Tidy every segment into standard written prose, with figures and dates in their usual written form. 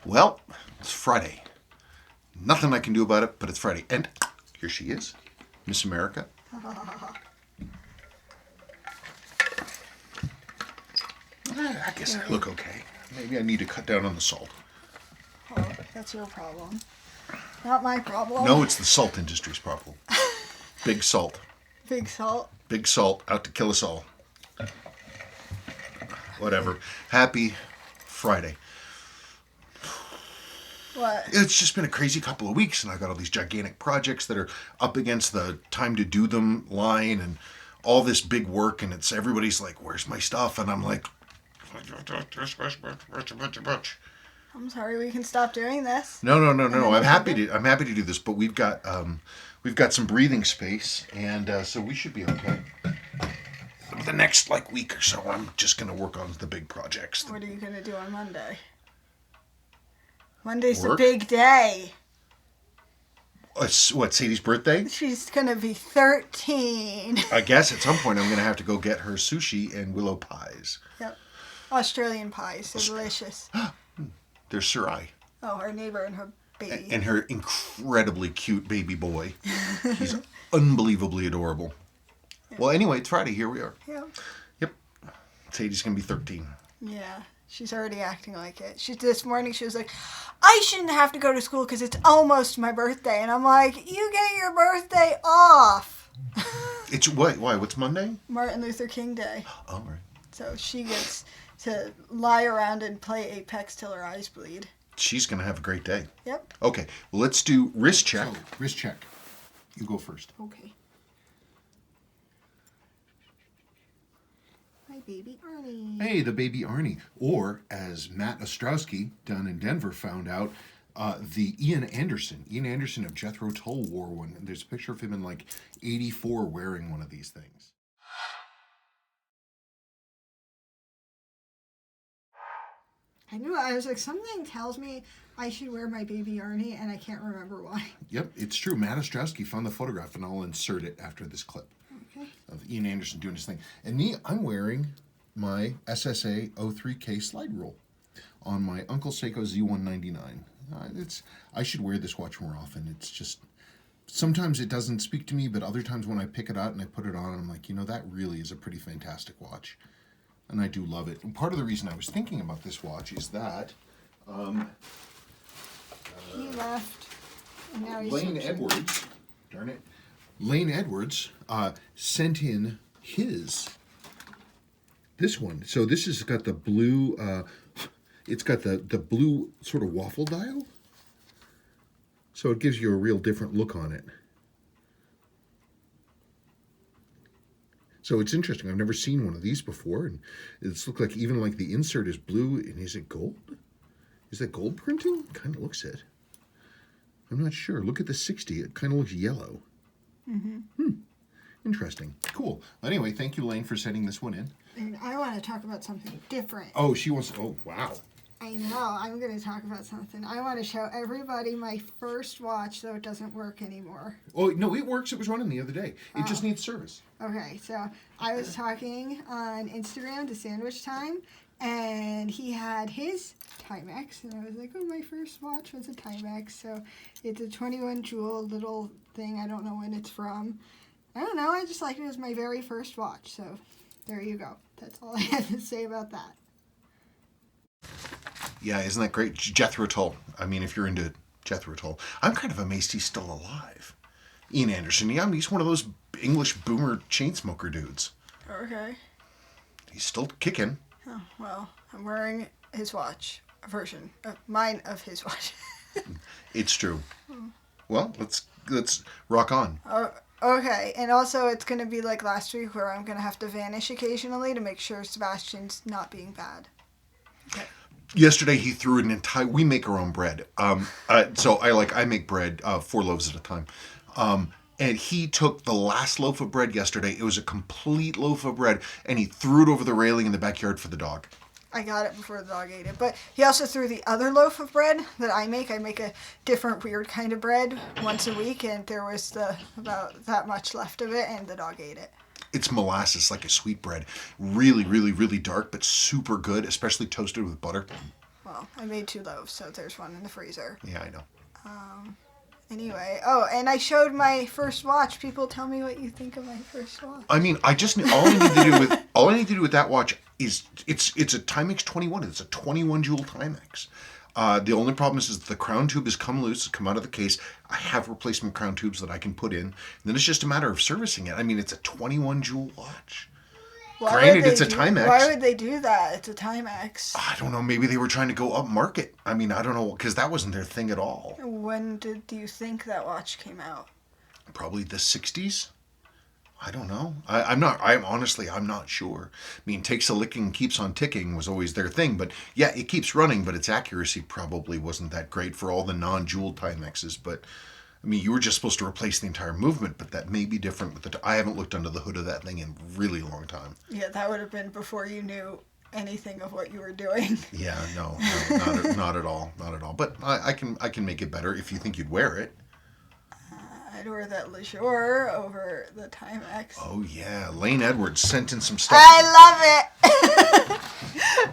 Well, it's Friday. Nothing I can do about it, but it's Friday. And here she is, Miss America. I guess I look okay. Maybe I need to cut down on the salt. Oh, that's your problem. Not my problem. No, it's the salt industry's problem. Big salt. Big salt. Big salt out to kill us all. Whatever. Happy Friday. What? It's just been a crazy couple of weeks, and I got all these gigantic projects that are up against the time to do them line and all this big work, and it's everybody's like, where's my stuff? And I'm like, I'm sorry, we can stop doing this. No. I'm happy to do this, but we've got some breathing space, and so we should be okay. The next week or so, I'm just gonna work on the big projects. What are you gonna do on Monday? Monday's Work? the big day. What, Sadie's birthday? She's gonna be 13. I guess at some point I'm gonna have to go get her sushi and willow pies. Yep. Australian pies. They're delicious. They're Surai. Oh, our neighbor and her baby. And her incredibly cute baby boy. He's unbelievably adorable. Yeah. Well, anyway, it's Friday. Here we are. Yeah. Yep. Sadie's going to be 13. Yeah. She's already acting like it. This morning she was like, I shouldn't have to go to school because it's almost my birthday. And I'm like, you get your birthday off. It's what? Why? What's Monday? Martin Luther King Day. Oh, right. So she gets to lie around and play Apex till her eyes bleed. She's going to have a great day. Yep. Okay, well, let's do wrist check. So, wrist check. You go first. Okay. Hi, baby Arnie. Hey, the baby Arnie. Or, as Matt Ostrowski down in Denver found out, the Ian Anderson of Jethro Tull wore one. And there's a picture of him in 84 wearing one of these things. I knew I was like, something tells me I should wear my baby Arnie, and I can't remember why. Yep, it's true. Matt Ostrowski found the photograph, and I'll insert it after this clip. Okay. Of Ian Anderson doing his thing. And me, I'm wearing my SSA 03K slide rule on my Uncle Seiko Z199. I should wear this watch more often. It's just, sometimes it doesn't speak to me, but other times when I pick it out and I put it on, I'm like, that really is a pretty fantastic watch. And I do love it. And part of the reason I was thinking about this watch is that he left, and now he's Lane Edwards, darn it, Lane Edwards sent in this one. So this has got the blue, it's got the blue sort of waffle dial. So it gives you a real different look on it. So it's interesting. I've never seen one of these before, and it's looked like even the insert is blue. And is it gold? Is that gold printing? Kind of looks it. I'm not sure. Look at the 60. It kind of looks yellow. Mm-hmm. Interesting. Cool. Anyway, thank you, Lane, for sending this one in. And I want to talk about something different. Oh, she wants. Oh, wow. I know. I'm going to talk about something. I want to show everybody my first watch, though it doesn't work anymore. Oh, no, it works. It was running the other day. It just needs service. Okay, so I was talking on Instagram to Sandwich Time, and he had his Timex, and I was like, oh, my first watch was a Timex. So it's a 21 jewel little thing. I don't know when it's from. I don't know. I just liked it. It was my very first watch. So there you go. That's all I have to say about that. Yeah, isn't that great? Jethro Tull. I mean, if you're into Jethro Tull. I'm kind of amazed he's still alive. Ian Anderson. Yeah, he's one of those English boomer chain smoker dudes. Okay. He's still kicking. Oh, well, I'm wearing his watch. A version of mine of his watch. It's true. Well, let's rock on. Okay, and also it's going to be like last week where I'm going to have to vanish occasionally to make sure Sebastian's not being bad. Okay. Yesterday he threw an entire. We make our own bread. So I make bread 4 loaves at a time. And he took the last loaf of bread yesterday. It was a complete loaf of bread, and he threw it over the railing in the backyard for the dog. I got it before the dog ate it. But he also threw the other loaf of bread that I make. I make a different weird kind of bread once a week, and there was about that much left of it, and the dog ate it. It's molasses, like a sweet bread. Really, really, really dark, but super good, especially toasted with butter. Well, I made 2 loaves, so there's one in the freezer. Yeah, I know. Anyway, and I showed my first watch. People tell me what you think of my first watch. I mean, all I need to do with that watch is it's a Timex 21. It's a 21 jewel Timex. The only problem is the crown tube has come loose, come out of the case. I have replacement crown tubes that I can put in. And then it's just a matter of servicing it. I mean, it's a 21 jewel watch. Granted, it's a Timex. Why would they do that? It's a Timex. I don't know. Maybe they were trying to go up market. I mean, I don't know, because that wasn't their thing at all. When do you think that watch came out? Probably the 60s. I don't know. I'm honestly, I'm not sure. I mean, takes a licking, keeps on ticking was always their thing. But yeah, it keeps running, but its accuracy probably wasn't that great for all the non-jewel Timexes. But I mean, you were just supposed to replace the entire movement, but that may be different with I haven't looked under the hood of that thing in a really long time. Yeah, that would have been before you knew anything of what you were doing. Yeah, no, not at all, not at all. But I can make it better if you think you'd wear it. I'd wear that Leisure over the Timex. Oh yeah, Lane Edwards sent in some stuff. I love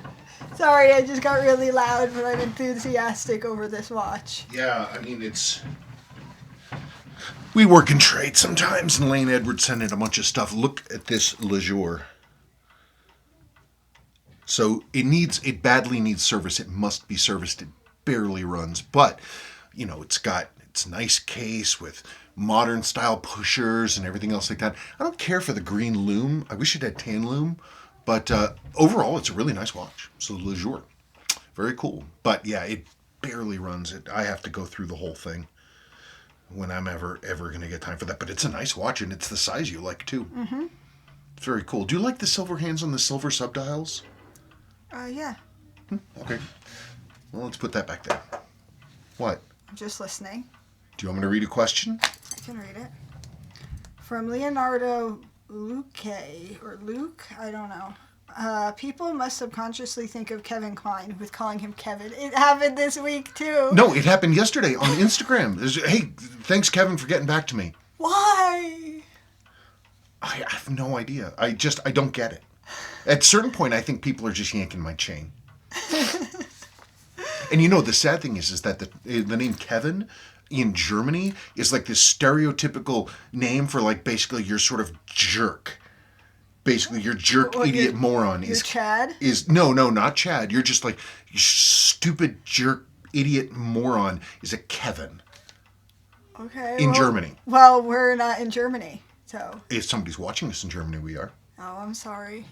it. Sorry, I just got really loud, but I'm enthusiastic over this watch. Yeah, I mean we work in trade sometimes, and Lane Edwards sent in a bunch of stuff. Look at this Leisure. So it badly needs service. It must be serviced. It barely runs, but it's got its nice case with modern style pushers and everything else like that. I don't care for the green lume. I wish it had tan lume, but overall it's a really nice watch. So Leisure, very cool. But yeah, it barely runs. I have to go through the whole thing when I'm ever going to get time for that. But it's a nice watch, and it's the size you like too. Mm-hmm. It's very cool. Do you like the silver hands on the silver subdials? Yeah. Okay. Well, let's put that back there. What? I'm just listening. Do you want me to read a question? I can read it. From Leonardo Luque, or Luke, I don't know. People must subconsciously think of Kevin Klein with calling him Kevin. It happened this week, too. No, it happened yesterday on Instagram. Hey, thanks, Kevin, for getting back to me. Why? I have no idea. I don't get it. At a certain point, I think people are just yanking my chain. And the sad thing is that the name Kevin in Germany is like this stereotypical name for like basically your sort of jerk. Basically, your jerk idiot moron is Chad? No, not Chad. You're just like, you stupid jerk idiot moron is a Kevin. Okay. In Germany. Well, we're not in Germany, so. If somebody's watching us in Germany, we are. Oh, I'm sorry.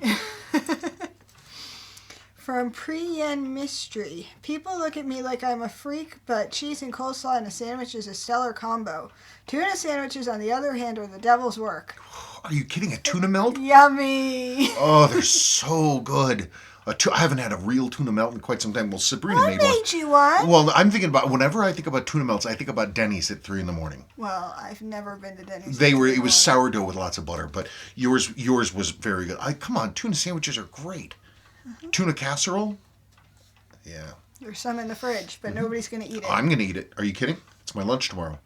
From Priyen Mystery. People look at me like I'm a freak, but cheese and coleslaw in a sandwich is a stellar combo. Tuna sandwiches, on the other hand, are the devil's work. Are you kidding? A tuna melt? Yummy. Oh, they're so good. I haven't had a real tuna melt in quite some time. Well, Sabrina made one. I made you one. Well, I'm thinking about, whenever I think about tuna melts, I think about Denny's at 3 a.m. Well, I've never been to Denny's. It was sourdough with lots of butter, but yours was very good. Come on, tuna sandwiches are great. Mm-hmm. Tuna casserole? Yeah. There's some in the fridge, but nobody's going to eat it. I'm going to eat it. Are you kidding? It's my lunch tomorrow.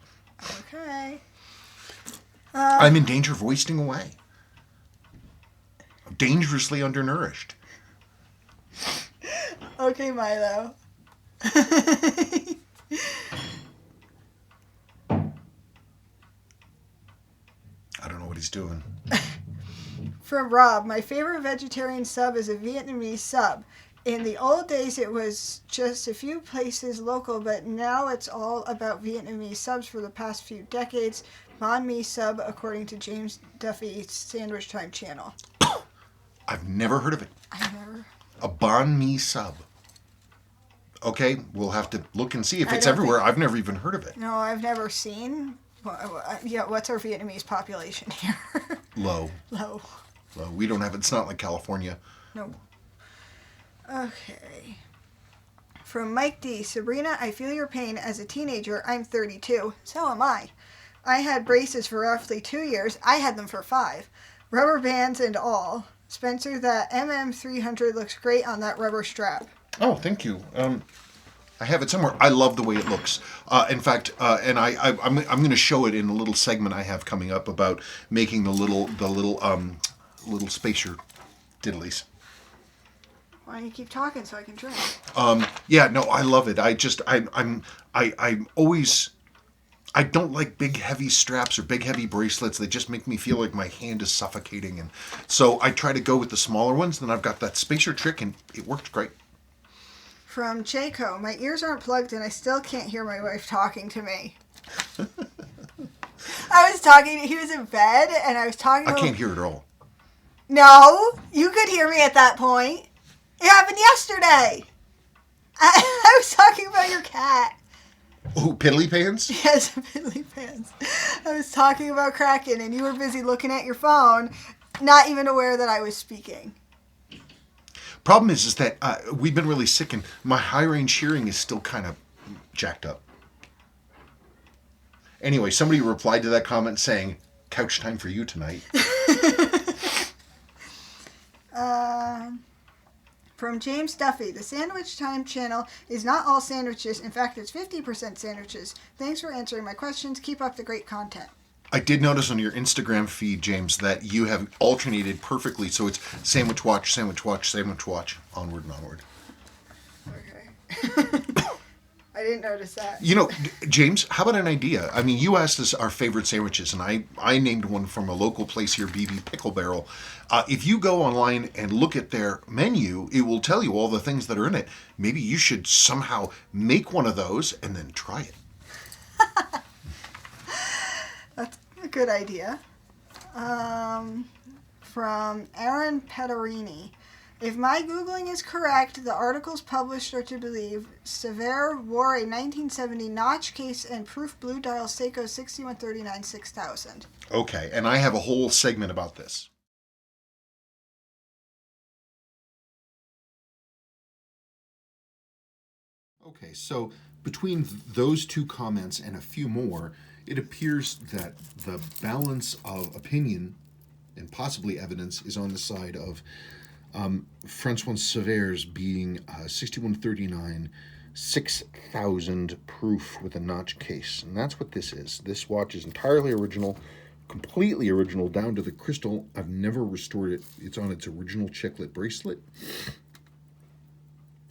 Okay. I'm in danger of wasting away. I'm dangerously undernourished. Okay, Milo. I don't know what he's doing. From Rob, my favorite vegetarian sub is a Vietnamese sub. In the old days, it was just a few places local, but now it's all about Vietnamese subs for the past few decades. Banh Mi sub, according to James Duffy's Sandwich Time channel. I've never heard of it. I never. A Banh Mi sub. Okay, we'll have to look and see if it's everywhere. I've never even heard of it. No, I've never seen. Yeah, what's our Vietnamese population here? Low. Low. We don't have it. It's not like California. No. Okay. From Mike D. Sabrina, I feel your pain. As a teenager, I'm 32. So am I. I had braces for roughly 2 years. I had them for 5. Rubber bands and all. Spencer, that MM300 looks great on that rubber strap. Oh, thank you. I have it somewhere. I love the way it looks. In fact, and I'm going to show it in a little segment I have coming up about making the little spacer diddlies. Why don't you keep talking so I can drink? Yeah, no, I love it. I'm always. I don't like big heavy straps or big heavy bracelets. They just make me feel like my hand is suffocating, and so I try to go with the smaller ones. Then I've got that spacer trick, and it worked great. From Seiko, my ears aren't plugged and I still can't hear my wife talking to me. I was talking, he was in bed and I was talking to him. I can't hear it at all. No, you could hear me at that point. It happened yesterday. I was talking about your cat. Oh, piddly pants? Yes, piddly pants. I was talking about Kraken and you were busy looking at your phone, not even aware that I was speaking. Problem is that we've been really sick, and my high range hearing is still kind of jacked up. Anyway, somebody replied to that comment saying, "Couch time for you tonight." From James Duffy, the Sandwich Time channel is not all sandwiches. In fact, it's 50% sandwiches. Thanks for answering my questions. Keep up the great content. I did notice on your Instagram feed, James, that you have alternated perfectly. So it's sandwich watch, sandwich watch, sandwich watch, onward and onward. Okay. I didn't notice that. You know, James, how about an idea? I mean, you asked us our favorite sandwiches, and I named one from a local place here, BB Pickle Barrel. If you go online and look at their menu, it will tell you all the things that are in it. Maybe you should somehow make one of those and then try it. That's a good idea. From Aaron Pederini. If my Googling is correct, the articles published are to believe Cevert wore a 1970 notch case and proof blue dial Seiko 6139-6000. Okay, and I have a whole segment about this. Okay, so between those two comments and a few more, it appears that the balance of opinion and possibly evidence is on the side of Francois Cevert's being 6139 6000 proof with a notch case. And that's what this is. This watch is entirely original, completely original, down to the crystal. I've never restored it. It's on its original chiclet bracelet.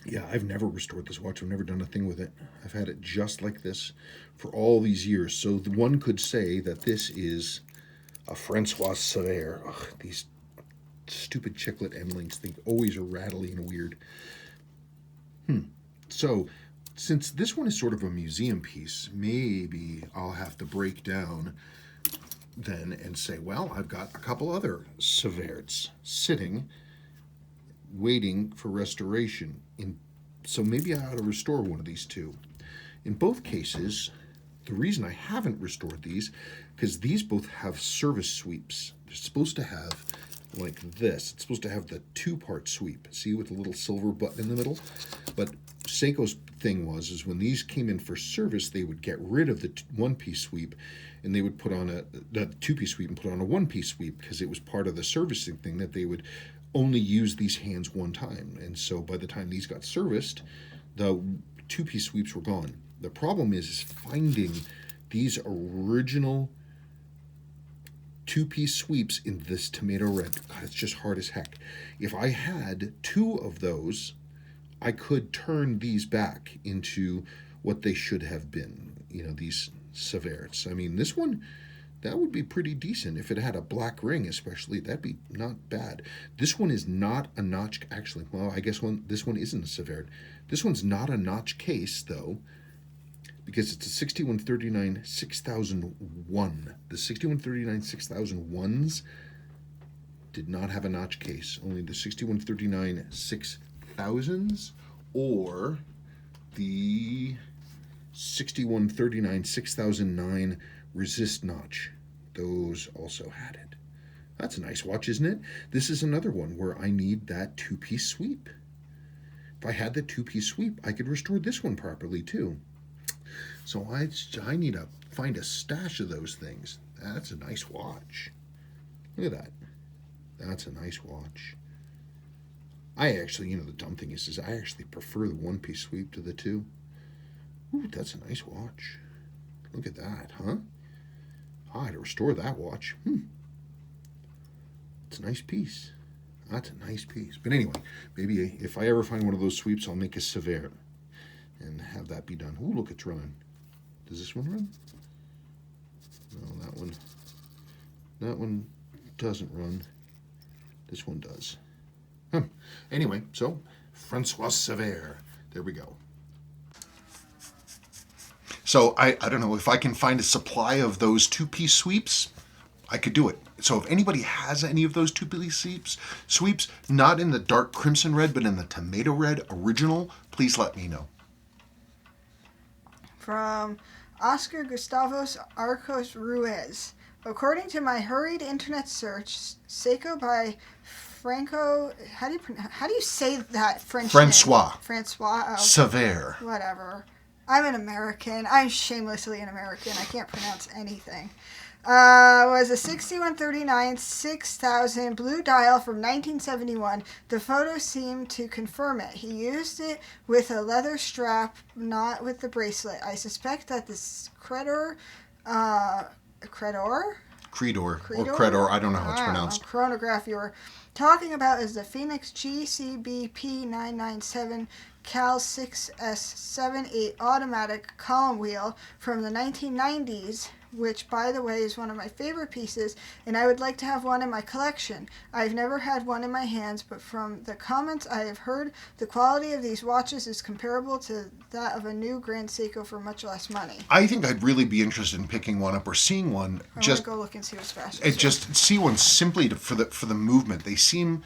Yeah, I've never restored this watch. I've never done a thing with it. I've had it just like this for all these years. So one could say that this is a Francois Cevert. Ugh, these stupid chiclet end links, they always are rattly and weird. So, since this one is sort of a museum piece, maybe I'll have to break down then and say, well, I've got a couple other Ceverts sitting, waiting for restoration. So maybe I ought to restore one of these two. In both cases, the reason I haven't restored these, because these both have service sweeps. They're supposed to have like this. It's supposed to have the two-part sweep, see, with a little silver button in the middle. But Seiko's thing was when these came in for service, they would get rid of the one-piece sweep, and they would put on the two-piece sweep and put on a one-piece sweep, because it was part of the servicing thing that they would only use these hands one time. And so by the time these got serviced, the two-piece sweeps were gone. The problem is finding these original two-piece sweeps in this tomato red. God, it's just hard as heck. If I had two of those, I could turn these back into what they should have been. You know, these Ceverts. I mean, this one, that would be pretty decent. If it had a black ring especially, that'd be not bad. This one is not a notch, actually, well, I guess this one isn't a Cevert. This one's not a notch case, though, because it's a 6139 6001. The 6139 6001s did not have a notch case. Only the 6139 6000s or the 6139 6009 resist notch. Those also had it. That's a nice watch, isn't it? This is another one where I need that two-piece sweep. If I had the two-piece sweep, I could restore this one properly too. So I need to find a stash of those things. That's a nice watch. Look at that. That's a nice watch. I actually, the dumb thing is I actually prefer the one-piece sweep to the two. Ooh, that's a nice watch. Look at that, huh? I had to restore that watch. It's a nice piece. That's a nice piece. But anyway, maybe if I ever find one of those sweeps, I'll make a Cevert and have that be done. Oh, look, it's running. Does this one run? No, that one. That one doesn't run. This one does. Anyway, so Francois Cevert. There we go. So I don't know if I can find a supply of those two-piece sweeps, I could do it. So if anybody has any of those two-piece sweeps, not in the dark crimson red, but in the tomato red original, please let me know. From Oscar Gustavos Arcos Ruiz. According to my hurried internet search, Seiko by Franco. How do you say that French Francois. name? Francois. Oh, Cevert. whatever. I'm an American. I'm shamelessly an American. I can't pronounce anything. Was a 6139 6000 blue dial from 1971. The photos seem to confirm it. He used it with a leather strap, not with the bracelet. I suspect that this Credor, Credor or Credor, I don't know how it's pronounced. Chronograph you were talking about is the Phoenix GCBP 997 Cal 6S78 automatic column wheel from the 1990s, which, by the way, is one of my favorite pieces, and I would like to have one in my collection. I've never had one in my hands, but from the comments I have heard, the quality of these watches is comparable to that of a new Grand Seiko for much less money. I think I'd really be interested in picking one up or seeing one. I want to go look and see what's fast. Just see one simply for the movement. They seem,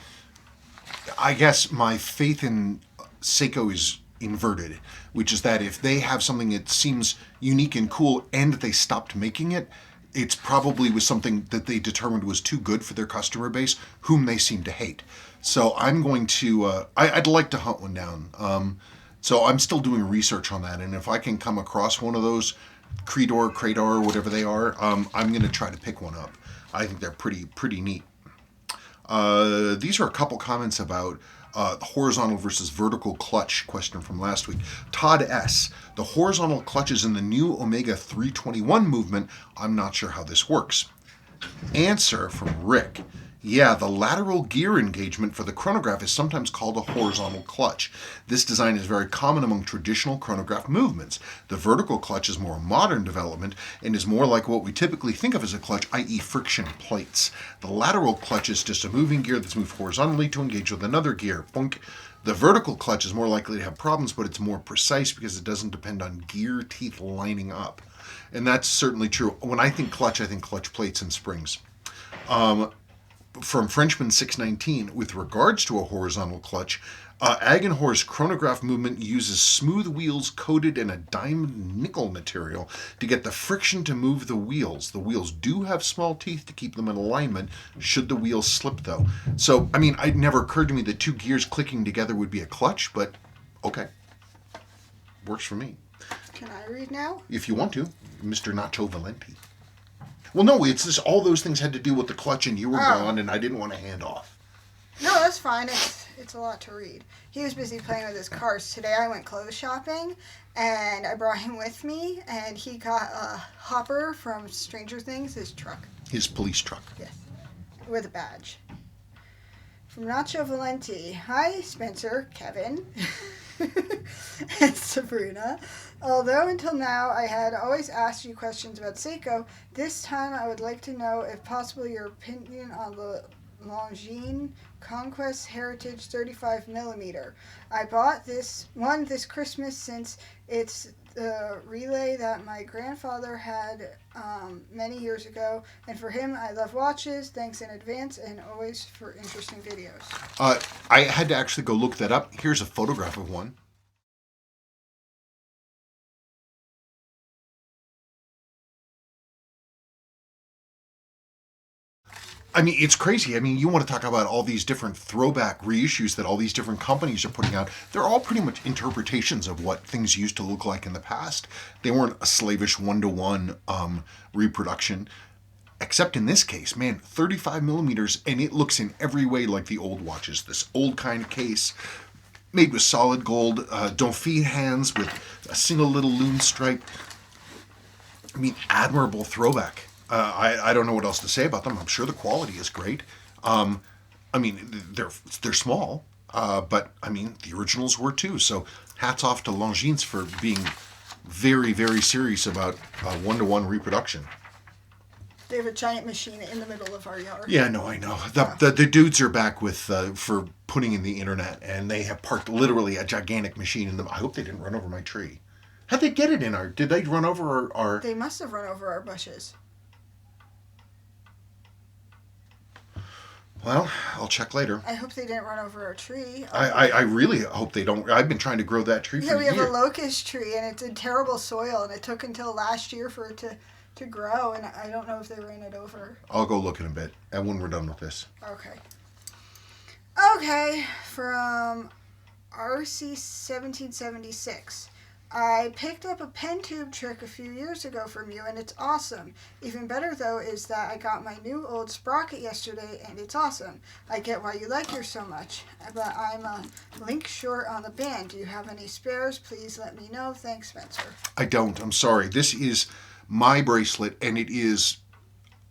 I guess, my faith in Seiko is inverted, which is that if they have something that seems unique and cool and they stopped making it, it's probably was something that they determined was too good for their customer base, whom they seem to hate. So I'm going to, I'd like to hunt one down. So I'm still doing research on that, and if I can come across one of those Credor, whatever they are, I'm going to try to pick one up. I think they're pretty neat. These are a couple comments about the horizontal versus vertical clutch question from last week. Todd S. The horizontal clutches in the new Omega 321 movement. I'm not sure how this works. Answer from Rick. Yeah, the lateral gear engagement for the chronograph is sometimes called a horizontal clutch. This design is very common among traditional chronograph movements. The vertical clutch is more a modern development and is more like what we typically think of as a clutch, i.e. friction plates. The lateral clutch is just a moving gear that's moved horizontally to engage with another gear. Boink. The vertical clutch is more likely to have problems, but it's more precise because it doesn't depend on gear teeth lining up. And that's certainly true. When I think clutch plates and springs. From Frenchman 619, with regards to a horizontal clutch, Agenhor's chronograph movement uses smooth wheels coated in a diamond nickel material to get the friction to move the wheels. The wheels do have small teeth to keep them in alignment should the wheels slip, though. So, I mean, it never occurred to me that two gears clicking together would be a clutch, but okay. Works for me. Can I read now? If you want to, Mr. Nacho Valenti. Well, no, it's this. All those things had to do with the clutch, and you were gone, and I didn't want to hand off. No, that's fine. It's a lot to read. He was busy playing with his cars. Today I went clothes shopping, and I brought him with me, and he got a Hopper from Stranger Things, his truck. His police truck. Yes, with a badge. From Nacho Valenti. Hi, Spencer, Kevin, and Sabrina. Although until now I had always asked you questions about Seiko, this time I would like to know, if possible, your opinion on the Longines Conquest Heritage 35mm. I bought this Christmas since it's the relay that my grandfather had many years ago, and for him I love watches. Thanks in advance, and always for interesting videos. I had to actually go look that up. Here's a photograph of one. I mean, it's crazy. I mean, you want to talk about all these different throwback reissues that all these different companies are putting out. They're all pretty much interpretations of what things used to look like in the past. They weren't a slavish one-to-one reproduction. Except in this case, man, 35mm, and it looks in every way like the old watches. This old kind of case, made with solid gold, Donfil hands with a single little loon stripe. I mean, admirable throwback. I don't know what else to say about them. I'm sure the quality is great. I mean, they're small, but I mean, the originals were too. So hats off to Longines for being very, very serious about one-to-one reproduction. They have a giant machine in the middle of our yard. Yeah, no, I know. The dudes are back with for putting in the internet, and they have parked literally a gigantic machine in them. I hope they didn't run over my tree. How'd they get it in our? Did they run over our? They must have run over our bushes. Well, I'll check later. I hope they didn't run over our tree. I really hope they don't. I've been trying to grow that tree for Yeah, we years. have a locust tree, and it's in terrible soil, and it took until last year for it to grow, and I don't know if they ran it over. I'll go look in a bit, and when we're done with this. Okay. Okay, from RC1776. I picked up a pen tube trick a few years ago from you, and it's awesome. Even better, though, is that I got my new old sprocket yesterday, and it's awesome. I get why you like yours so much, but I'm a link short on the band. Do you have any spares? Please let me know. Thanks, Spencer. I don't. I'm sorry. This is my bracelet, and it is.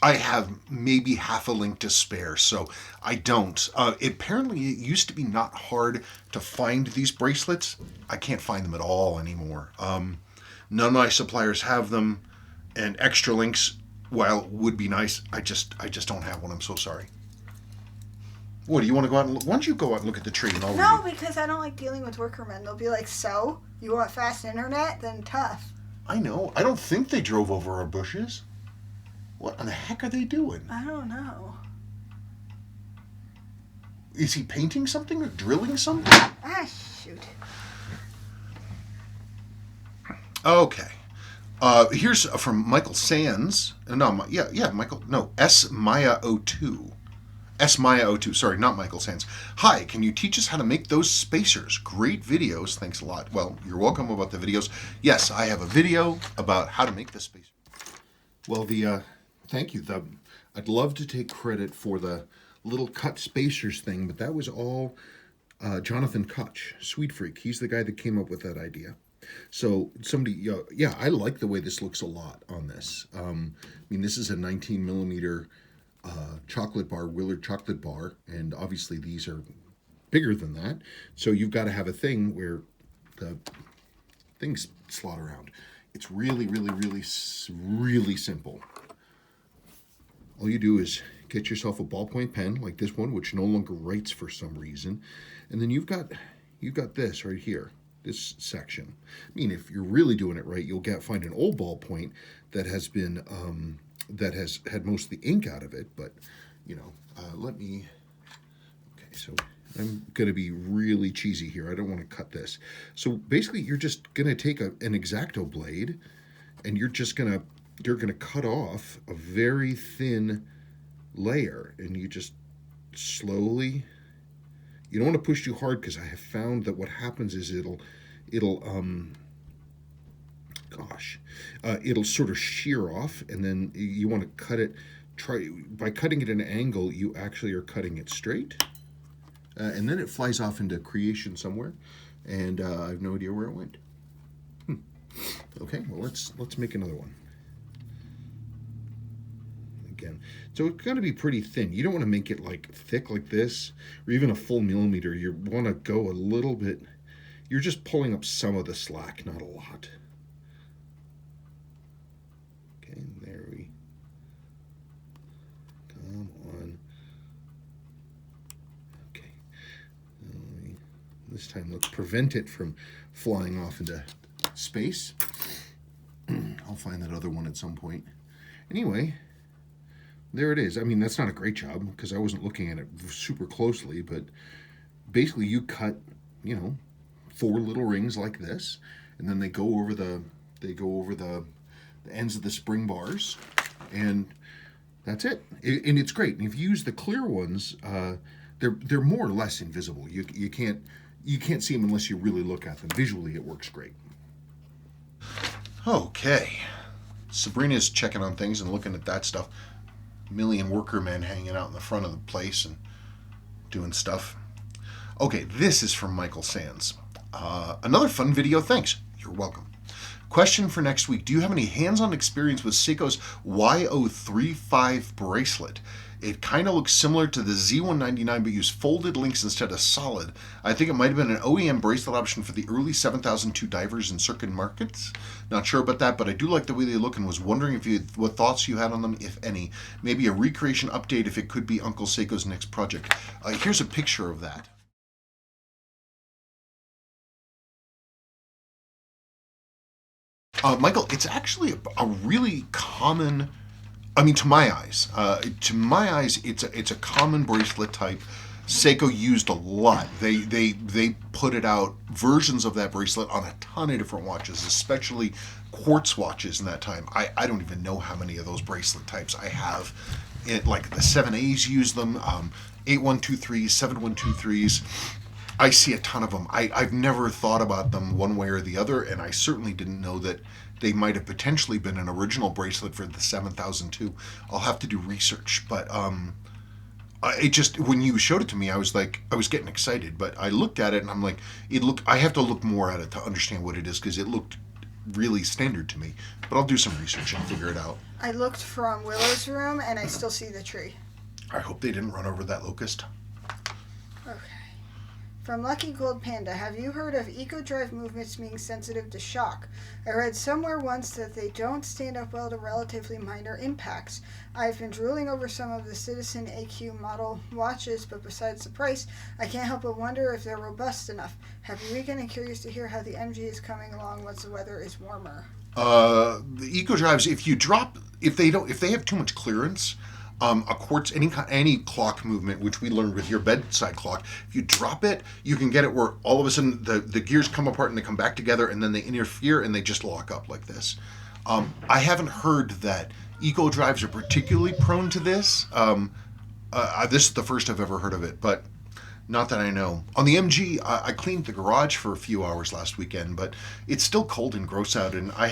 I have maybe half a link to spare, so I don't. Apparently, it used to be not hard to find these bracelets. I can't find them at all anymore. None of my suppliers have them, and extra links, while would be nice, I just don't have one. I'm so sorry. What, do you want to go out and look? Why don't you go out and look at the tree and I'll No, because I don't like dealing with workermen. They'll be like, so? You want fast internet? Then tough. I know. I don't think they drove over our bushes. What in the heck are they doing? I don't know. Is he painting something or drilling something? Ah, shoot. Okay. Here's from Michael Sands. Michael. No, S Maya 02. S Maya 02. Sorry, not Michael Sands. Hi, can you teach us how to make those spacers? Great videos. Thanks a lot. Well, you're welcome about the videos. Yes, I have a video about how to make the spacer. Well, thank you. I'd love to take credit for the little cut spacers thing, but that was all Jonathan Kutch, Sweet Freak. He's the guy that came up with that idea. So I like the way this looks a lot on this. I mean, this is a 19 millimeter chocolate bar, Willard chocolate bar, and obviously these are bigger than that. So you've got to have a thing where the things slot around. It's really, really, really, really simple. All you do is get yourself a ballpoint pen like this one, which no longer writes for some reason, and then you've got this right here, this section. I mean, if you're really doing it right, you'll find an old ballpoint that has been that has had most of the ink out of it. But okay, so I'm going to be really cheesy here. I don't want to cut this. So basically, you're just going to take an X-Acto blade, and you're going to cut off a very thin layer, and you just slowly. You don't want to push too hard, because I have found that what happens is it'll sort of shear off, and then you want to cut it. By cutting it at an angle, you actually are cutting it straight, and then it flies off into creation somewhere, and I have no idea where it went. Okay, well let's make another one. Again, so it's got to be pretty thin. You don't want to make it like thick like this, or even a full millimeter. You want to go a little bit. You're just pulling up some of the slack, not a lot. Okay, there we. Come on. Okay. This time, let's prevent it from flying off into space. I'll find that other one at some point. Anyway, there it is. I mean, that's not a great job because I wasn't looking at it super closely, but basically you cut, 4 little rings like this, and then they go over the ends of the spring bars, and that's it. And it's great. And if you use the clear ones, they're more or less invisible. You can't see them unless you really look at them. Visually, it works great. Okay, Sabrina's checking on things and looking at that stuff. Million worker men hanging out in the front of the place and doing stuff. Okay, this is from Michael Sands. Another fun video, thanks. You're welcome. Question for next week. Do you have any hands-on experience with Seiko's Y035 bracelet? It kind of looks similar to the Z199, but used folded links instead of solid. I think it might have been an OEM bracelet option for the early 7002 divers in circuit markets. Not sure about that, but I do like the way they look and was wondering what thoughts you had on them, if any. Maybe a recreation update if it could be Uncle Seiko's next project. Here's a picture of that. Michael, it's actually a really common, I mean, to my eyes, it's a common bracelet type. Seiko used a lot. They put it out, versions of that bracelet on a ton of different watches, especially quartz watches in that time. I don't even know how many of those bracelet types I have. Like the 7As use them, 8123s, 7123s. I see a ton of them. I've never thought about them one way or the other, and I certainly didn't know that they might have potentially been an original bracelet for the 7002. I'll have to do research, but it just, when you showed it to me, I was getting excited, but I looked at it and I'm like, I have to look more at it to understand what it is, because it looked really standard to me, but I'll do some research and figure it out. I looked from Willow's room and I still see the tree. I hope they didn't run over that locust. Okay. From Lucky Gold Panda, have you heard of eco-drive movements being sensitive to shock? I read somewhere once that they don't stand up well to relatively minor impacts. I've been drooling over some of the Citizen AQ model watches, but besides the price, I can't help but wonder if they're robust enough. Happy weekend and curious to hear how the MG is coming along once the weather is warmer. The eco-drives, if they have too much clearance, a quartz, any clock movement, which we learned with your bedside clock, if you drop it, you can get it where all of a sudden the gears come apart and they come back together, and then they interfere and they just lock up like this. I haven't heard that eco drives are particularly prone to this. This is the first I've ever heard of it, but not that I know. On the MG, I cleaned the garage for a few hours last weekend, but it's still cold and gross out, and I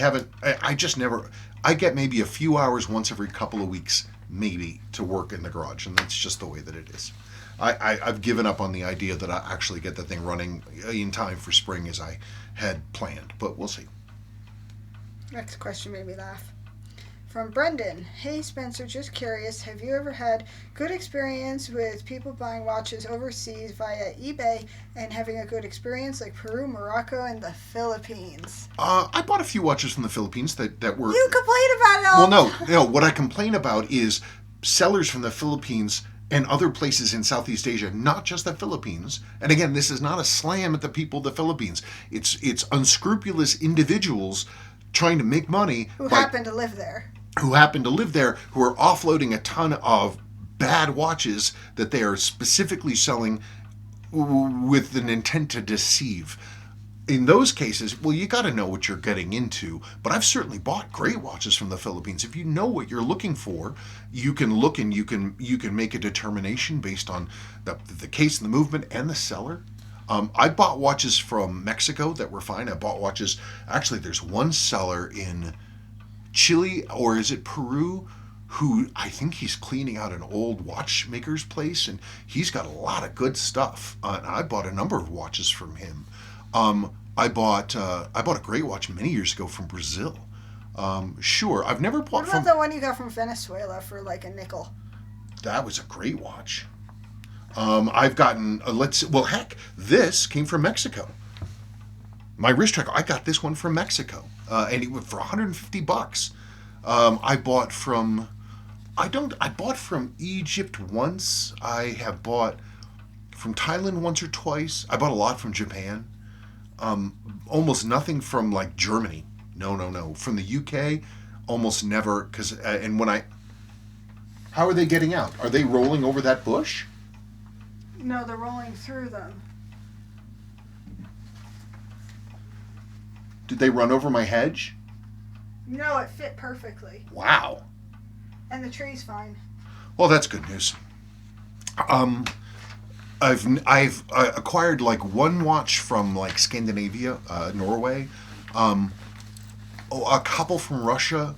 get maybe a few hours once every couple of weeks, maybe, to work in the garage, and that's just the way that it is. I've given up on the idea that I actually get the thing running in time for spring as I had planned, but we'll see. Next question made me laugh. From Brendan, hey Spencer, just curious, have you ever had good experience with people buying watches overseas via eBay and having a good experience, like Peru, Morocco, and the Philippines? I bought a few watches from the Philippines that were... You complain about it all. Well, no. What I complain about is sellers from the Philippines and other places in Southeast Asia, not just the Philippines. And again, this is not a slam at the people of the Philippines. It's unscrupulous individuals trying to make money. Who happen to live there, who are offloading a ton of bad watches that they are specifically selling with an intent to deceive. In those cases, well, you got to know what you're getting into. But I've certainly bought great watches from the Philippines. If you know what you're looking for, you can look and you can make a determination based on the case and the movement and the seller. I bought watches from Mexico that were fine. I bought watches, actually there's one seller in Chile, or is it Peru, who I think he's cleaning out an old watchmaker's place, and he's got a lot of good stuff. And I bought a number of watches from him. I bought a great watch many years ago from Brazil. Sure, I've never bought from... What about the one you got from Venezuela for like a nickel? That was a great watch. I've gotten, heck, this came from Mexico. My wrist tracker, I got this one from Mexico, and it was for $150. I bought from Egypt once. I have bought from Thailand once or twice. I bought a lot from Japan. Almost nothing from like Germany. No. From the UK, almost never. How are they getting out? Are they rolling over that bush? No, they're rolling through them. Did they run over my hedge? No, it fit perfectly. Wow. And the tree's fine. Well, that's good news. I've acquired like one watch from like Scandinavia, Norway, a couple from Russia.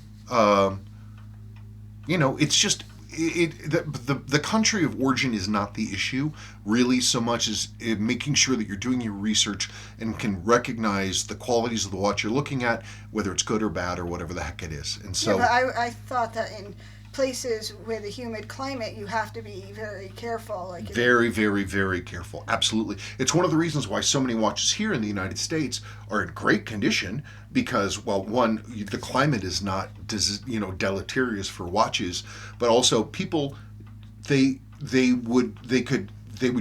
It's just the country of origin is not the issue really so much as making sure that you're doing your research and can recognize the qualities of the watch you're looking at, whether it's good or bad or whatever the heck it is. And so, yeah, but I thought that in places with a humid climate, you have to be very careful. Like Very, very, very careful. Absolutely. It's one of the reasons why so many watches here in the United States are in great condition because, well, one, the climate is not, deleterious for watches, but also people, they would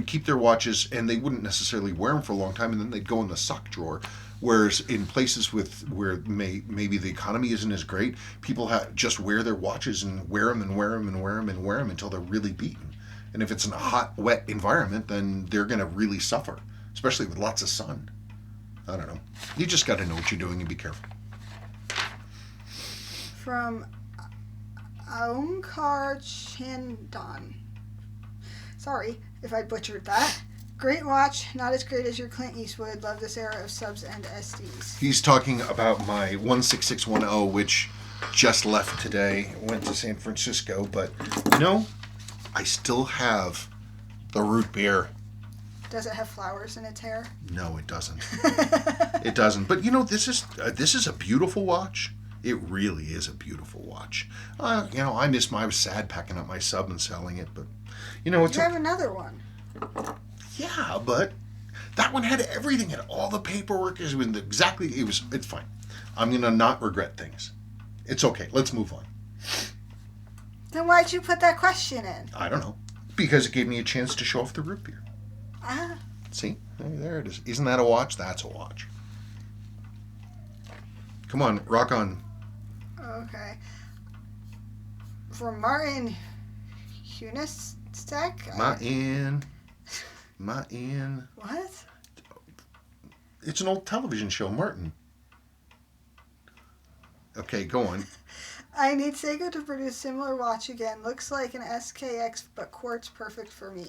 keep their watches and they wouldn't necessarily wear them for a long time, and then they'd go in the sock drawer. Whereas in places where maybe the economy isn't as great, people just wear their watches and wear them and wear them and wear them and wear them until they're really beaten. And if it's in a hot, wet environment, then they're going to really suffer, especially with lots of sun. I don't know. You just got to know what you're doing and be careful. From Aumkar Chandon. Sorry if I butchered that. Great watch, not as great as your Clint Eastwood. Love this era of subs and SDs. He's talking about my 16610, which just left today. Went to San Francisco, but I still have the root beer. Does it have flowers in its hair? No, it doesn't. It doesn't. But this is a beautiful watch. It really is a beautiful watch. I was sad packing up my sub and selling it, but it's. You have another one. Yeah, but that one had everything, had all the paperwork. It's fine. I'm going to not regret things. It's okay. Let's move on. Then why'd you put that question in? I don't know. Because it gave me a chance to show off the root beer. Ah. See? There it is. Isn't that a watch? That's a watch. Come on, rock on. Okay. From Martin Hunistek. Martin. What? It's an old television show, Martin. Okay, go on. I need Seiko to produce similar watch again. Looks like an SKX, but quartz perfect for me.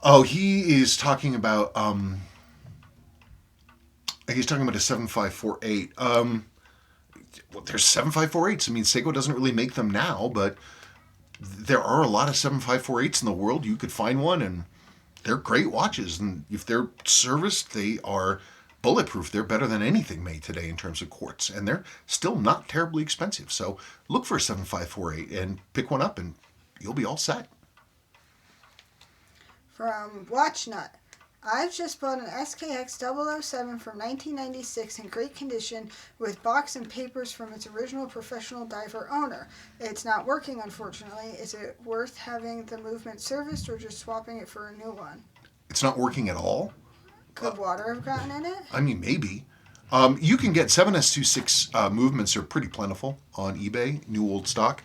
Oh, he is talking about a 7548. Well, there's 7548s. I mean, Seiko doesn't really make them now, but there are a lot of 7548s in the world. You could find one, and they're great watches. And if they're serviced, they are bulletproof. They're better than anything made today in terms of quartz, and they're still not terribly expensive. So look for a 7548 and pick one up, and you'll be all set. From Watchnut. I've just bought an SKX 007 from 1996 in great condition with box and papers from its original professional diver owner. It's not working, unfortunately. Is it worth having the movement serviced or just swapping it for a new one? It's not working at all? Could water have gotten in it? I mean, maybe. You can get 7S26 movements are pretty plentiful on eBay, new old stock.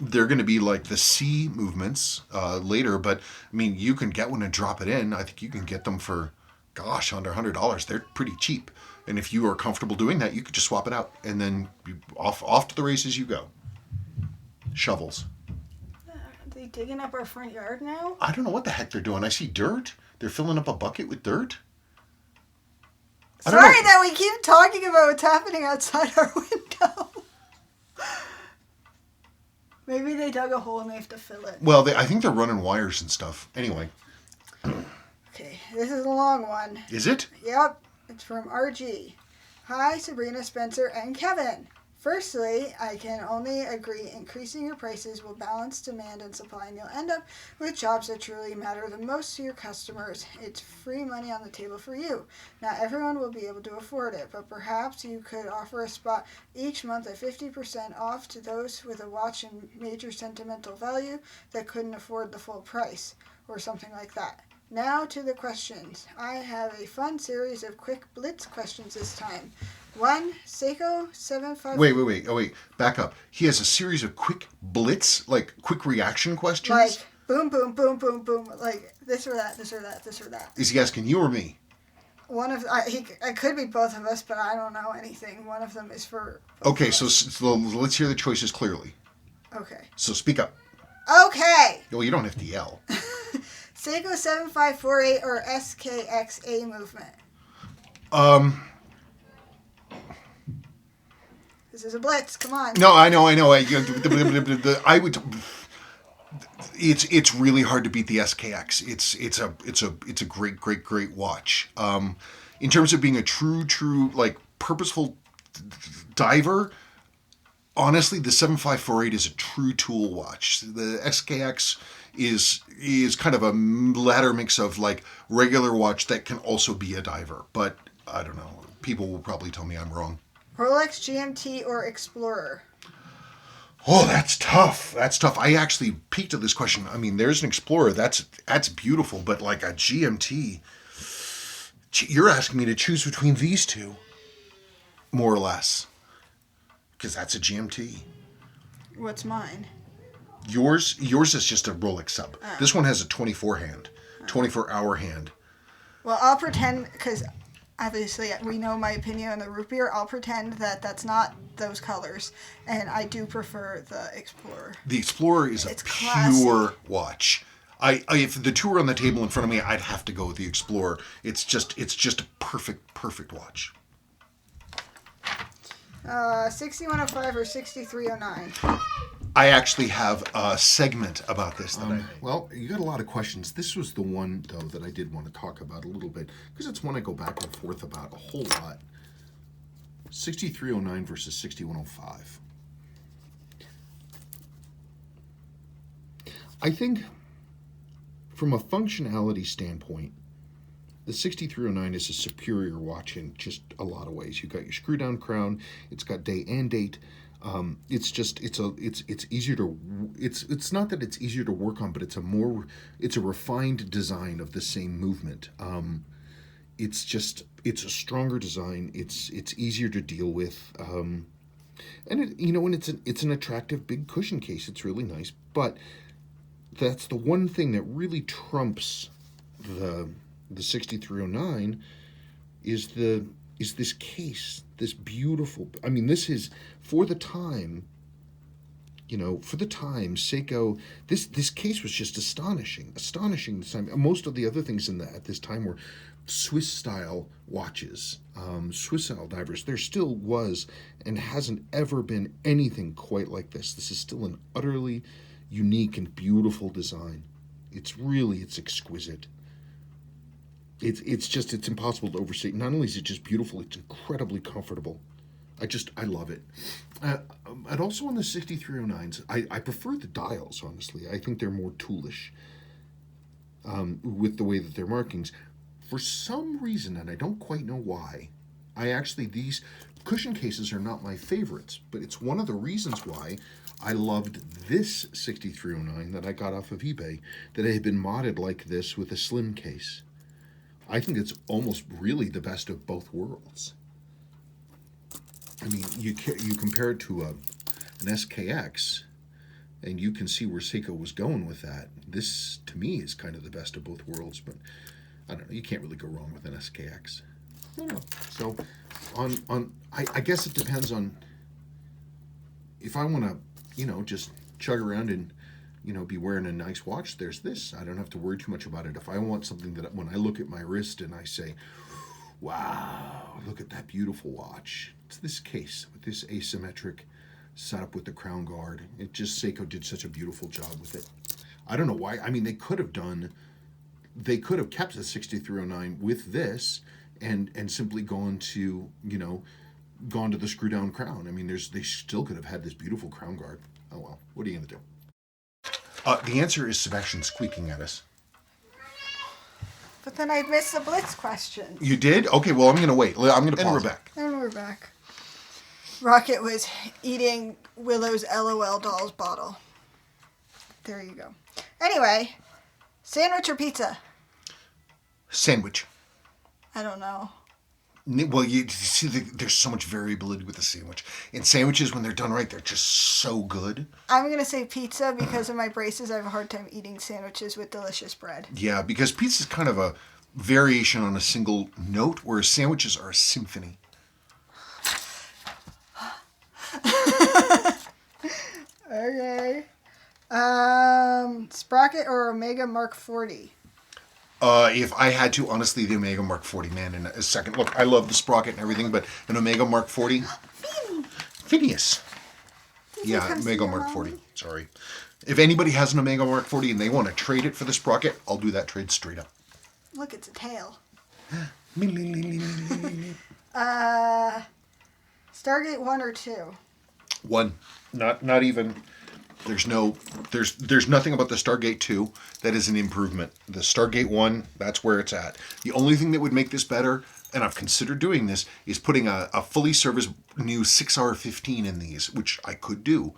They're going to be like the C movements later, but I mean, you can get one and drop it in. I think you can get them for, under $100. They're pretty cheap. And if you are comfortable doing that, you could just swap it out and then off to the races you go. Shovels. Are they digging up our front yard now? I don't know what the heck they're doing. I see dirt. They're filling up a bucket with dirt. Sorry that we keep talking about what's happening outside our window. Maybe they dug a hole and they have to fill it. Well, I think they're running wires and stuff. Anyway. Okay, this is a long one. Is it? Yep, it's from RG. Hi, Sabrina, Spencer, and Kevin. Firstly, I can only agree increasing your prices will balance demand and supply, and you'll end up with jobs that truly matter the most to your customers. It's free money on the table for you. Not everyone will be able to afford it, but perhaps you could offer a spot each month at 50% off to those with a watch and major sentimental value that couldn't afford the full price, or something like that. Now to the questions. I have a fun series of quick Blitz questions this time. 1. Seiko 75... Wait. Oh, wait. Back up. He has a series of quick Blitz, like quick reaction questions? Like, boom, boom, boom, boom, boom. Like, this or that, this or that, this or that. Is he asking you or me? One of... it could be both of us, but I don't know anything. One of them is for... Okay, so let's hear the choices clearly. Okay. So speak up. Okay! Well, you don't have to yell. Seiko 7548 or SKXA movement? This is a Blitz. Come on. No, I know. I would. It's really hard to beat the SKX. It's a great watch. In terms of being a true like purposeful diver, honestly, the 7548 is a true tool watch. The SKX is kind of a ladder mix of like regular watch that can also be a diver. But I don't know. People will probably tell me I'm wrong. Rolex GMT or Explorer? Oh, that's tough. That's tough. I actually peeked at this question. I mean, there's an Explorer. That's beautiful, but like a GMT, you're asking me to choose between these two, more or less, because that's a GMT. What's mine? Yours is just a Rolex sub. This one has a 24-hour hand. Well, I'll pretend, because obviously we know my opinion on the root beer. I'll pretend that that's not those colors, and I do prefer the Explorer. The Explorer is It's pure classy. watch. If the two were on the table in front of me, I'd have to go with the Explorer. It's just a perfect watch. 6105 or 6309? I actually have a segment about this. Well, you got a lot of questions. This was the one, though, that I did want to talk about a little bit, because it's one I go back and forth about a whole lot. 6309 versus 6105. I think, from a functionality standpoint, the 6309 is a superior watch in just a lot of ways. You've got your screw down crown. It's got day and date. It's easier to. It's not that it's easier to work on, but it's a refined design of the same movement. It's a stronger design. It's easier to deal with. And it's an attractive big cushion case. It's really nice, but that's the one thing that really trumps the 6309 is this case, this beautiful. I mean, this is for the time. Seiko. This case was just astonishing. This time. Most of the other things at this time were Swiss style watches, Swiss style divers. There still was and hasn't ever been anything quite like this. This is still an utterly unique and beautiful design. It's exquisite. It's impossible to overstate. Not only is it just beautiful, it's incredibly comfortable. I love it. And also on the 6309s, I prefer the dials, honestly. I think they're more toolish with the way that they're markings. For some reason, and I don't quite know why, these cushion cases are not my favorites, but it's one of the reasons why I loved this 6309 that I got off of eBay, that it had been modded like this with a slim case. I think it's almost really the best of both worlds. I mean, you compare it to an SKX, and you can see where Seiko was going with that. This, to me, is kind of the best of both worlds, but I don't know. You can't really go wrong with an SKX. I don't know. So, I guess it depends on if I want to, just chug around and be wearing a nice watch, there's this. I don't have to worry too much about it. If I want something that when I look at my wrist and I say, wow, look at that beautiful watch. It's this case with this asymmetric setup with the crown guard. Seiko did such a beautiful job with it. I don't know why. I mean, they could have kept the 6309 with this and simply gone to the screw down crown. I mean, they still could have had this beautiful crown guard. Oh well, what are you gonna do? The answer is Sebastian squeaking at us. But then I missed the Blitz question. You did? Okay, well, I'm going to wait. I'm going to pause. And we're back. And we're back. Rocket was eating Willow's LOL dolls bottle. There you go. Anyway, sandwich or pizza? Sandwich. I don't know. Well, you see, there's so much variability with the sandwich. And sandwiches, when they're done right, they're just so good. I'm going to say pizza because of my braces. I have a hard time eating sandwiches with delicious bread. Yeah, because pizza is kind of a variation on a single note, whereas sandwiches are a symphony. Okay. Sprocket or Omega Mark 40? If I had to, honestly, the Omega Mark 40, man, in a second. Look, I love the sprocket and everything, but an Omega Mark 40? Phineas. Yeah, Omega Mark 40. Sorry. If anybody has an Omega Mark 40 and they want to trade it for the sprocket, I'll do that trade straight up. Look, it's a tail. Stargate Stargate 1 or 2? One, not even. There's nothing about the Stargate 2 that is an improvement. The Stargate 1, that's where it's at. The only thing that would make this better, and I've considered doing this, is putting a fully serviced new 6R15 in these, which I could do.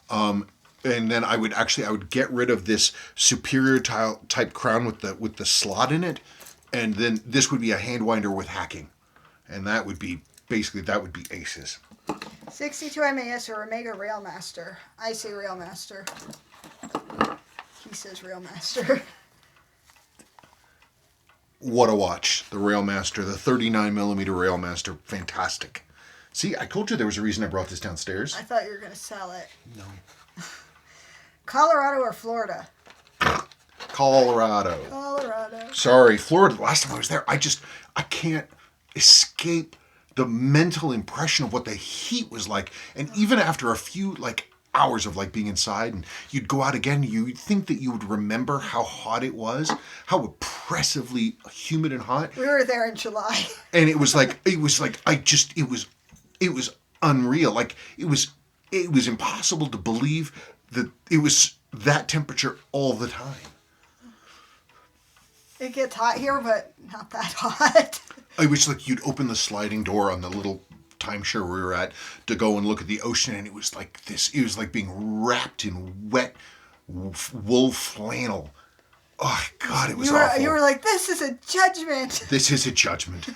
And then I would get rid of this superior type crown with the slot in it, and then this would be a hand winder with hacking, and that would be aces. 62 MAS or Omega Railmaster. I say Railmaster. He says Railmaster. What a watch. The Railmaster, the 39mm Railmaster, fantastic. See, I told you there was a reason I brought this downstairs. I thought you were going to sell it. No. Colorado or Florida? Colorado. Sorry, Florida. Last time I was there, I can't escape the mental impression of what the heat was like. And even after a few hours of being inside, and you'd go out again, you'd think that you would remember how hot it was, how oppressively humid and hot. We were there in July. And it was unreal. It was impossible to believe that it was that temperature all the time. It gets hot here, but not that hot. It was like you'd open the sliding door on the little timeshare we were at to go and look at the ocean, and it was like this. It was like being wrapped in wet wool flannel. Oh, God, it was awful. You were like, this is a judgment. This is a judgment.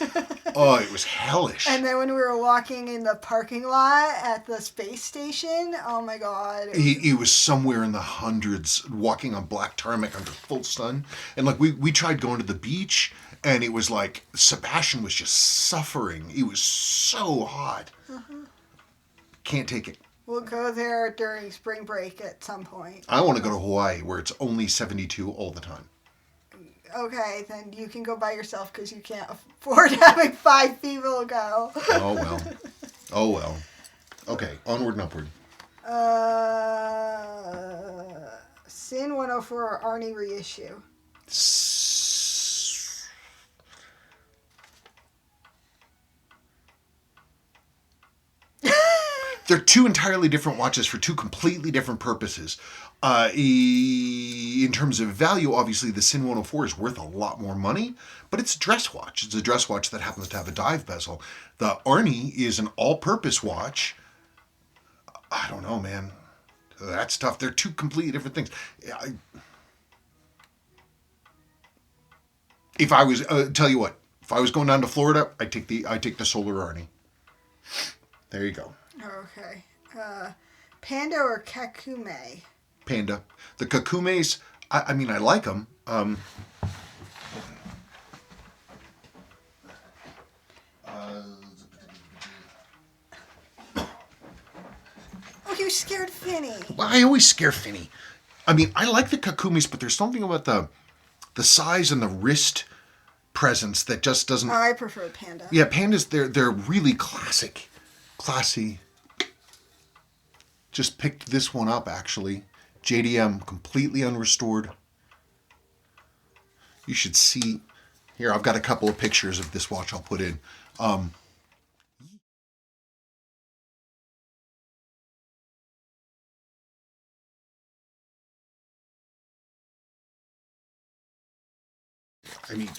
Oh, it was hellish. And then when we were walking in the parking lot at the space station, oh my God. It was somewhere in the hundreds, walking on black tarmac under full sun. And we tried going to the beach, and it was like Sebastian was just suffering. It was so hot. Mm-hmm. Can't take it. We'll go there during spring break at some point. I want to go to Hawaii where it's only 72 all the time. Okay, then you can go by yourself because you can't afford having 5 people go. Oh well. Okay, onward and upward. Sin 104 Arnie reissue. They're two entirely different watches for two completely different purposes. In terms of value, obviously the Sin 104 is worth a lot more money, but it's a dress watch. It's a dress watch that happens to have a dive bezel. The Arnie is an all-purpose watch. I don't know, man. That's tough. They're two completely different things. If I was tell you what, if I was going down to Florida, I take the Solar Arnie. There you go. Okay. Panda or Kakume? Panda. The Kakumes, I mean, I like them. Oh, you scared Finny. Well, I always scare Finny. I mean, I like the Kakumes, but there's something about the size and the wrist presence that just doesn't... Oh, I prefer Panda. Yeah, Pandas, they're really classy. Just picked this one up, actually. JDM, completely unrestored. You should see... Here, I've got a couple of pictures of this watch I'll put in. I mean,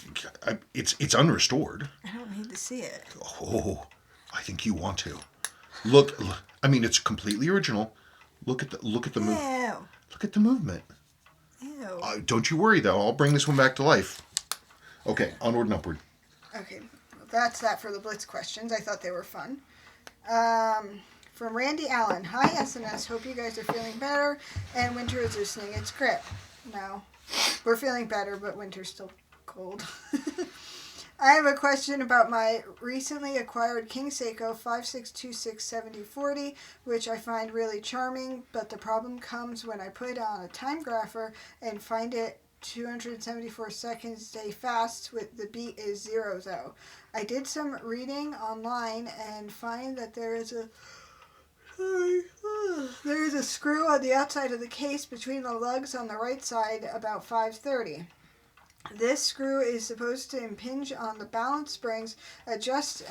it's unrestored. I don't need to see it. Oh, I think you want to. Look, I mean, it's completely original. Look at the movement. Look at the movement. Ew. Don't you worry, though. I'll bring this one back to life. Okay, onward and upward. Okay, well, that's that for the Blitz questions. I thought they were fun. From Randy Allen. Hi, SNS. Hope you guys are feeling better and winter is loosening its grip. No, we're feeling better, but winter's still cold. I have a question about my recently acquired King Seiko 56267040, which I find really charming, but the problem comes when I put it on a time grapher and find it 274 seconds stay fast with the beat is 0 though. I did some reading online and find that there is a screw on the outside of the case between the lugs on the right side about 530. This screw is supposed to impinge on the balance springs, adjust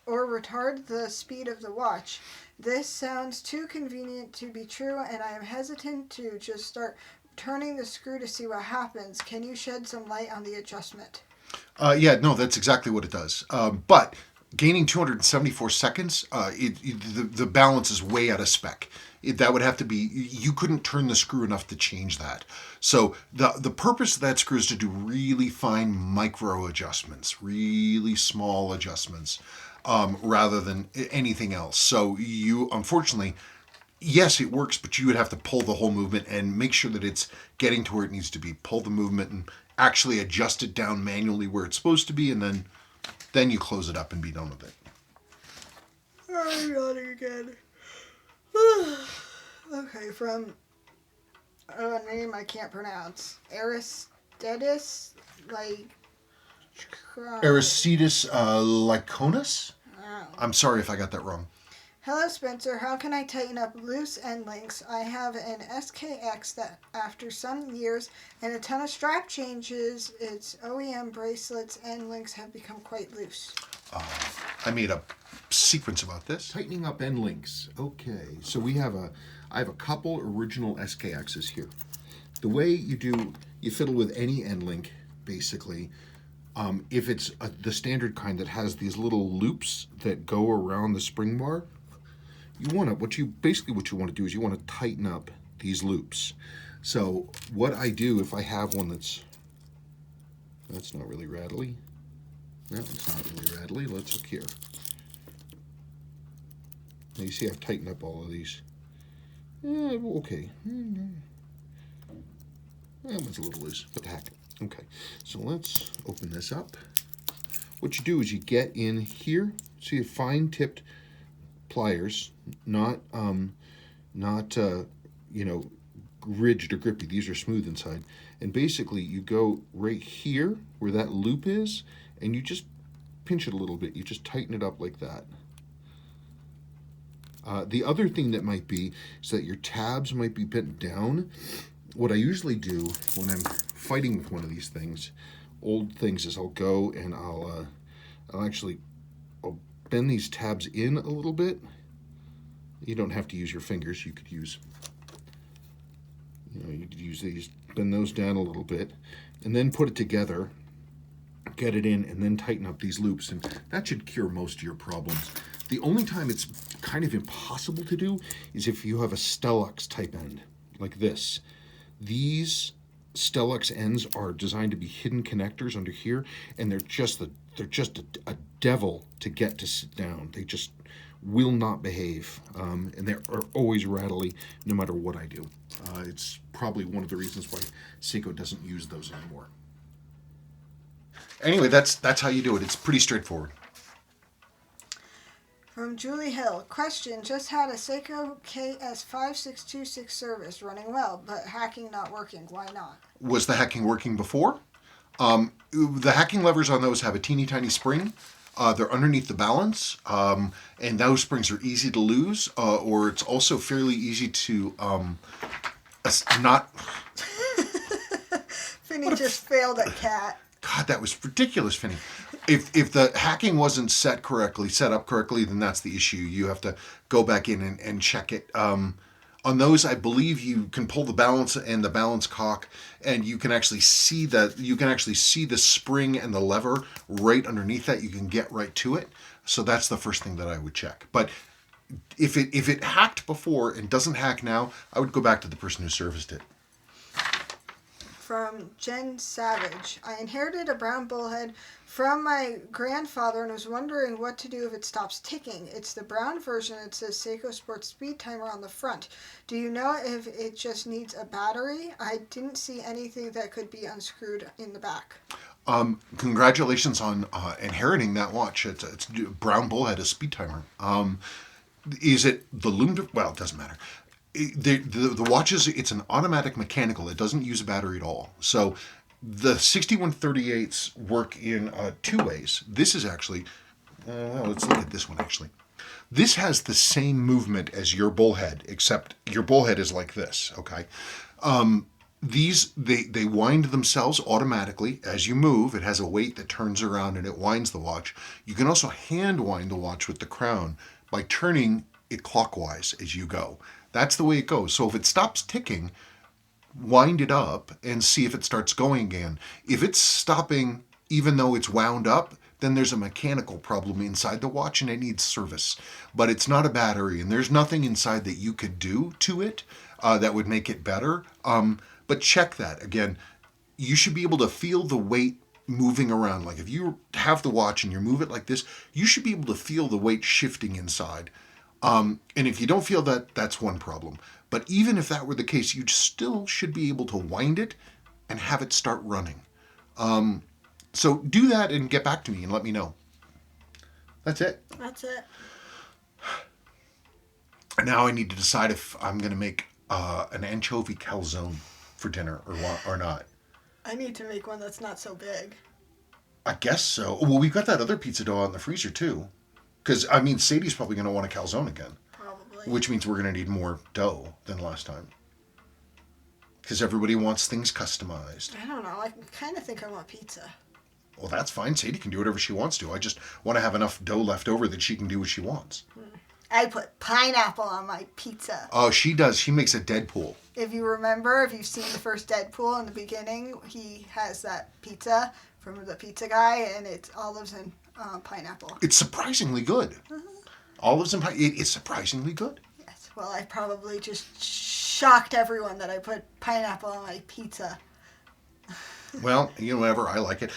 or retard the speed of the watch. This sounds too convenient to be true, and I am hesitant to just start turning the screw to see what happens. Can you shed some light on the adjustment? Yeah, no, that's exactly what it does. But gaining 274 seconds, the balance is way out of spec. That would have to be, you couldn't turn the screw enough to change that. So the purpose of that screw is to do really fine micro adjustments, really small adjustments, rather than anything else. So you, unfortunately, yes, it works, but you would have to pull the whole movement and make sure that it's getting to where it needs to be. Pull the movement and actually adjust it down manually where it's supposed to be, and then you close it up and be done with it. I'm yawning again. Okay, from a name I can't pronounce. Aristides, like. Aristides Lyconis? Oh. I'm sorry if I got that wrong. Hello, Spencer. How can I tighten up loose end links? I have an SKX that, after some years and a ton of strap changes, its OEM bracelets end links have become quite loose. I made a sequence about this. Tightening up end links. Okay, so I have a couple original SKXs here. The way you fiddle with any end link, basically, if it's the standard kind that has these little loops that go around the spring bar, what you want to do is you want to tighten up these loops. So what I do if I have one that's not really rattly. That one's not really rattly. Let's look here. Now you see I've tightened up all of these. Okay. That one's a little loose. What the heck? Okay, so let's open this up. What you do is you get in here, so you fine-tipped pliers, not ridged or grippy. These are smooth inside. And basically you go right here where that loop is, and you just pinch it a little bit. You just tighten it up like that. The other thing that might be is that your tabs might be bent down. What I usually do when I'm fighting with one of these things, old things, is I'll go and I'll bend these tabs in a little bit. You don't have to use your fingers. You could use these, bend those down a little bit, and then put it together, get it in, and then tighten up these loops, and that should cure most of your problems. The only time it's kind of impossible to do is if you have a Stellux type end, like this. These Stellux ends are designed to be hidden connectors under here, and they're just a devil to get to sit down. They just will not behave, and they are always rattly no matter what I do. It's probably one of the reasons why Seiko doesn't use those anymore. Anyway, that's how you do it. It's pretty straightforward. From Julie Hill, question, just had a Seiko KS5626 service running well, but hacking not working. Why not? Was the hacking working before? The hacking levers on those have a teeny tiny spring. They're underneath the balance, and those springs are easy to lose, or it's also fairly easy to not... Finny just failed at cat. God, that was ridiculous, Finny. If the hacking wasn't set up correctly, then that's the issue. You have to go back in and check it. On those, I believe you can pull the balance and the balance cock, and you can actually see the spring and the lever right underneath that. You can get right to it. So that's the first thing that I would check. But if it hacked before and doesn't hack now, I would go back to the person who serviced it. From Jen Savage. I inherited a brown bullhead from my grandfather and was wondering what to do if it stops ticking. It's the brown version that says Seiko Sports Speed Timer on the front. Do you know if it just needs a battery? I didn't see anything that could be unscrewed in the back. Congratulations on inheriting that watch. It's brown bullhead, a speed timer. Is it the loom? Well, it doesn't matter. The watches, it's an automatic mechanical. It doesn't use a battery at all. So the 6138s work in two ways. This is actually, let's look at this one actually. This has the same movement as your bullhead, except your bullhead is like this, okay? these, they wind themselves automatically as you move. It has a weight that turns around and it winds the watch. You can also hand wind the watch with the crown by turning it clockwise as you go. That's the way it goes. So if it stops ticking, wind it up and see if it starts going again. If it's stopping even though it's wound up, then there's a mechanical problem inside the watch and it needs service. But it's not a battery, and there's nothing inside that you could do to it that would make it better. But check that. Again, you should be able to feel the weight moving around. Like if you have the watch and you move it like this, you should be able to feel the weight shifting inside. And if you don't feel that, that's one problem. But even if that were the case, you still should be able to wind it and have it start running. So do that and get back to me and let me know. That's it. That's it. Now I need to decide if I'm going to make an anchovy calzone for dinner or not. I need to make one that's not so big. I guess so. Well, we've got that other pizza dough in the freezer too. Because, I mean, Sadie's probably going to want a calzone again. Probably. Which means we're going to need more dough than last time. Because everybody wants things customized. I don't know. I kind of think I want pizza. Well, that's fine. Sadie can do whatever she wants to. I just want to have enough dough left over that she can do what she wants. I put pineapple on my pizza. Oh, she does. She makes a Deadpool. If you remember, if you've seen the first Deadpool in the beginning, he has that pizza from the pizza guy, and it's olives and pineapple. It's surprisingly good. Olives and pineapple. It is surprisingly good. Yes. Well, I probably just shocked everyone that I put pineapple on my pizza. Well, you know, whatever. I like it.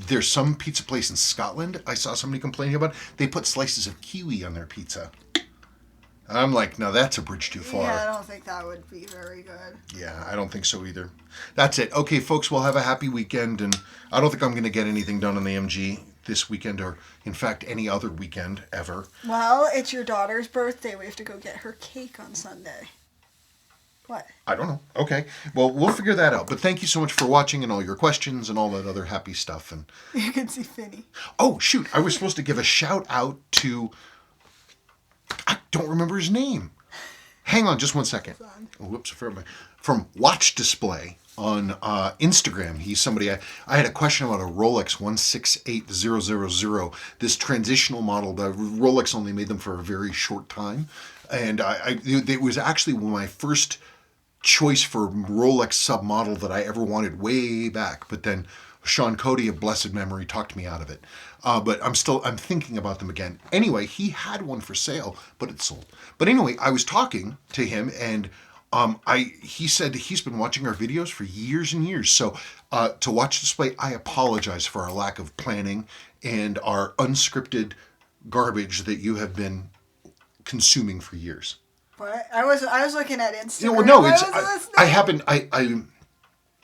There's some pizza place in Scotland I saw somebody complaining about. They put slices of kiwi on their pizza. I'm like, no, that's a bridge too far. Yeah, I don't think that would be very good. Yeah, I don't think so either. That's it. Okay, folks, we'll have a happy weekend, and I don't think I'm going to get anything done on the MG this weekend, or in fact, any other weekend ever. Well, it's your daughter's birthday. We have to go get her cake on Sunday. What? I don't know. Okay. Well, we'll figure that out. But thank you so much for watching and all your questions and all that other happy stuff. And You can see Finny. oh, shoot. I was supposed to give a shout out to... I don't remember his name. Hang on just one second. Oh, whoops. From Watch Display on Instagram. He's somebody... I had a question about a Rolex 168000. This transitional model. The Rolex only made them for a very short time. And it was actually my first choice for Rolex submodel that I ever wanted way back. But then Sean Cody of blessed memory talked me out of it. But I'm thinking about them again. Anyway, he had one for sale, but it sold. But anyway, I was talking to him, and he said he's been watching our videos for years and years. So to Watch Display, I apologize for our lack of planning and our unscripted garbage that you have been consuming for years. What? I was looking at Instagram. You know, no, it's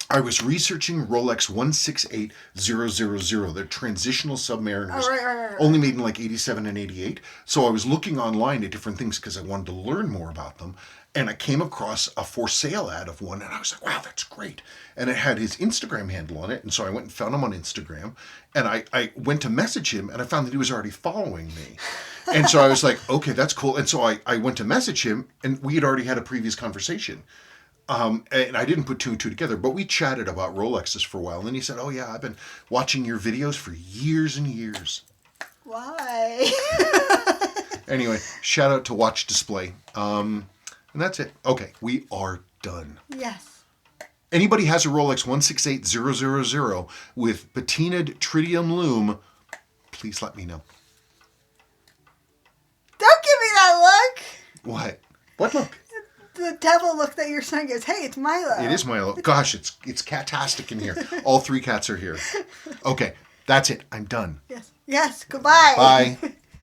I was researching Rolex 168000. They're transitional submariners. Oh, right. Only made in like 87 and 88. So I was looking online at different things because I wanted to learn more about them. And I came across a for sale ad of one, and I was like, wow, that's great. And it had his Instagram handle on it. And so I went and found him on Instagram. And I went to message him, and I found that he was already following me. And so I was like, okay, that's cool. And so I went to message him, and we had already had a previous conversation. And I didn't put two and two together, but we chatted about Rolexes for a while. And then he said, oh, yeah, I've been watching your videos for years and years. Why? Anyway, shout out to Watch Display. And that's it. Okay, we are done. Yes. Anybody has a Rolex 168000 with patinaed tritium lume, please let me know. Don't give me that look. What? What look? The devil look that your son goes, hey, it's Milo. It is Milo. Gosh, it's catastic in here. All three cats are here. Okay, that's it. I'm done. Yes. Yes. Goodbye. Bye.